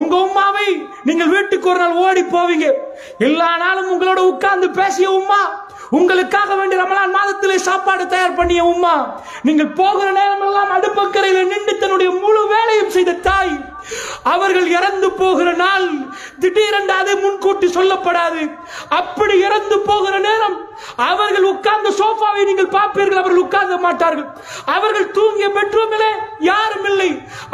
உங்க உம்மாவை நீங்கள் வீட்டுக்கு ஒரு நாள் ஓடி போவீங்க. எல்லா நாளும் உங்களோட உட்கார்ந்து பேசிய உம்மா, உங்களுக்காக வேண்டிய ரமலான் மாதத்திலே சாப்பாடு தயார் பண்ணிய உம்மா, நீங்கள் போகிற நேரம் எல்லாம் அடுப்பக்கரையில் நின்று தன்னுடைய முழு வேலையும் செய்த தாய், அவர்கள் இறந்து போகிற நாள் திடீரென்று அது முன்கூட்டி சொல்லப்படாது. அப்படி இறந்து போகிற நேரம் அவர்கள் உட்கார்ந்த சோஃபாவை நீங்கள் பார்ப்பீர்கள், அவர்கள் உட்கார்ந்த மாட்டார்கள். அவர்கள் தூங்கிய பெட்ரூமிலே யாரும் இல்லை.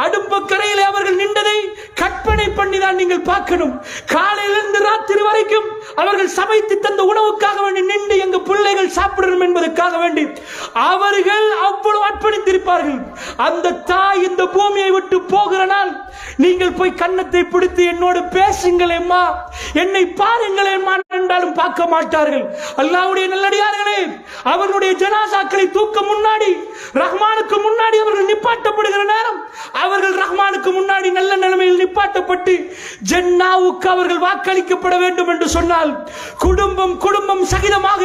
அடுப்பக்கரையிலே அவர்கள் நின்றதை கற்பனை பண்ணி தான் நீங்கள் பார்க்கணும். காலையிலிருந்து ராத்திரி வரைக்கும் அவர்கள் சமைத்து தந்த உணவுக்காக வேண்டி நின்று எங்க பிள்ளைகள் சாப்பிடணும் என்பதற்காக வேண்டி அவர்கள் அவ்வளவு அர்ப்பணித்திருப்பார்கள். அந்த தாய் இந்த பூமியை விட்டு போகிற நாள் நீங்கள் போய் கன்னத்தை பிடித்து என்னோடு பேசுங்களேம்மா, என்னை பாருங்களேம்மா என்றாலும் பார்க்க மாட்டார்கள். அல்லாஹ்வுடைய நல்லடியார்களே, அவர்களுடைய ஜனாசாக்களை தூக்க முன்னாடி ரஹ்மானுக்கு முன்னாடி அவர்கள் நிப்பாட்டப்படுகிற நேரம் அவர்கள் ரஹ்மானுக்கு முன்னாடி நல்ல நிலைமையில் நிப்பாட்டப்பட்டு ஜன்னாவுக்கு அவர்கள் வாக்களிக்கப்பட வேண்டும் என்று சொன்னால் குடும்பம் குடும்பம் சகிதமாக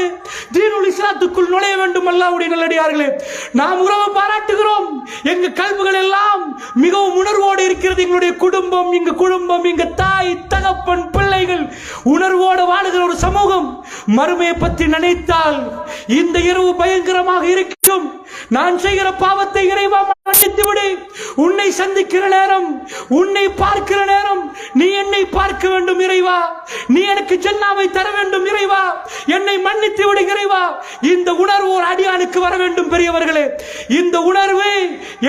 தீனுல் இஸ்லாத்துக்குள் நுழைய வேண்டும். அல்லாஹ்வுடைய நல்லடியார்களே, நாம் உறவு பாராட்டுகிறோம். எங்க கல்விகள் எல்லாம் மிகவும் உணர்வோடு இருக்கிறது. எங்களுடைய குடும்பம், எங்க தாய் தகப்பன் பிள்ளைகள் உணர்வோடு வாழுகிற ஒரு சமூகம். மறுமையை பற்றி நினைத்தால் இந்த இரவு பயங்கரமாக இருக்கும். நான் செய்கிற பாவத்தை இறைவா மன்னித்து விடு. உன்னை சந்திக்கிற நேரம், உன்னை பார்க்கிற நேரம் நீ என்னை பார்க்க வேண்டும் இறைவா. நீ எனக்கு ஜன்னாவை தர வேண்டும் இறைவா. என்னை மன்னித்து விடு இறைவா. இந்த உணர்வு ஒரு அடியானுக்கு வர வேண்டும். பெரியவர்களே, இந்த உணர்வு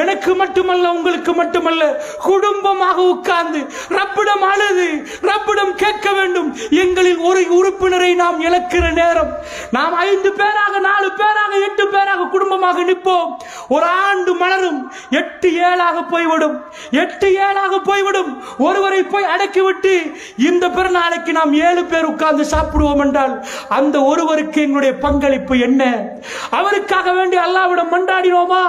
எனக்கு மட்டுமல்ல, உங்களுக்கு மட்டுமல்ல, குடும்பமாக உட்கார்ந்து ரப்பிடம் அழுது ரப்பிடம் கேட்க வேண்டும். எங்களில் ஒரு உறுப்பினரை நாம் இழக்கிற நேரம், நாம் 5 பேராக 4 பேராக 8 பேராக குடும்பமாக நிற்போம். ஒரு ஆண்டு மலரும் 8-7 போய்விடும். 8-7 போய்விடும். ஒருவரை போய் அடக்கிவிட்டு இந்த பிறநாளைக்கு நாம் 7 பேர் உட்கார்ந்து சாப்பிடுவோம் என்றால் அந்த ஒருவருக்கு எங்களுடைய பங்களிப்பு என்ன? அவருக்காக வேண்டி அல்லாஹ்விடம் மன்றாடினோமா?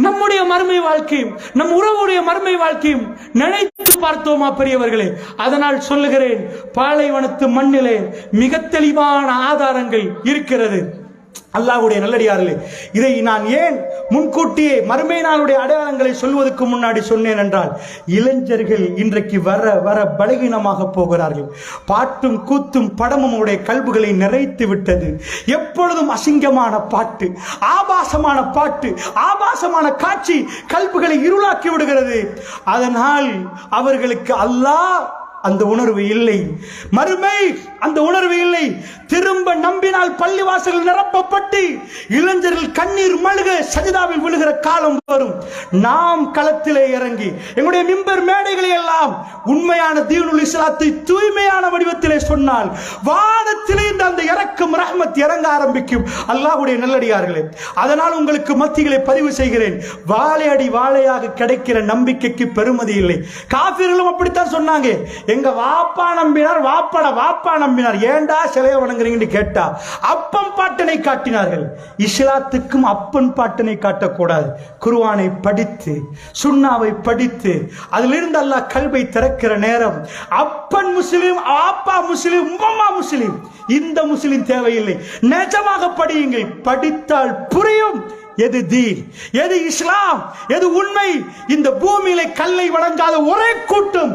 நம்முடைய மறுமை வாழ்க்கையும் நம் உறவுடைய மறுமை வாழ்க்கையும் நினைத்து பார்த்தோமா பெரியவர்களே? அதனால் சொல்லுகிறேன், பாலைவனத்து மண்ணிலே மிக தெளிவான ஆதாரங்கள் இருக்கிறது. அல்லாஹ்வுடைய நல்லடியார்களே, இதை நான் ஏன் முன்கூட்டியே மறுமை நாளுடைய அடையாளங்களை சொல்வதற்கு முன்னாடி சொன்னேன் என்றால், இளைஞர்கள் இன்றைக்கு வர வர பலகீனமாக போகிறார்கள். பாட்டும் கூத்தும் படமும் உடைய கல்புகளை நிறைத்து விட்டது. எப்பொழுதும் அசிங்கமான பாட்டு, ஆபாசமான பாட்டு, ஆபாசமான காட்சி கல்புகளை இருளாக்கி விடுகிறது. அதனால் அவர்களுக்கு அல்லாஹ் அந்த உணர்வு இல்லை, மறுமை அந்த உணர்வு இல்லை. திரும்ப நம்பினால் பள்ளிவாசல் நிரப்பப்பட்டு இளைஞர்கள் கண்ணீர் மல்க சஜிதாவில் விழுகிற காலம் வரும். நாம் களத்திலே இறங்கி எங்களுடைய மிம்பர் மேடைகளை எல்லாம் உண்மையான தீனுல் இஸ்லாத்தை தூய்மையான வடிவத்திலே சொன்னால் வானத்திலே அந்த இரக்கம் ரஹ்மத் இறங்க ஆரம்பிக்கும். அல்லாஹ்வுடைய நல்லடியார்களே, அதனால் உங்களுக்கு மத்தியிலே பதிவு செய்கிறேன், வாழையடி வாழையாக கிடைக்கிற நம்பிக்கைக்கு பெருமதி இல்லை. காபிர்களும் அப்படித்தான் சொன்னாங்க. எங்க வாப்பா நம்பினார், வாப்பா நம்பினார், ஏண்டா சிலைய வணங்குறீங்கன்னு கேட்டா அப்பன் பாட்டனை காட்டினார்கள். இஸ்லாத்துக்கும் அப்பன் பாட்டனை காட்டக்கூடாது. குர்ஆனை படித்து சுன்னாவை படித்து அதிலிருந்து அல்லாஹ் கல்வை திறக்கிற நேரம் அப்பன் முஸ்லிம், அப்பா முஸ்லிம், உம்மா முஸ்லிம், இந்த முஸ்லிம் தேவையில்லை. நிஜமாக படியுங்கள். படித்தால் புரியும் எது தீன், எது இஸ்லாம், எது உண்மை. இந்த பூமியிலே கல்லை வணங்காத ஒரே கூட்டம்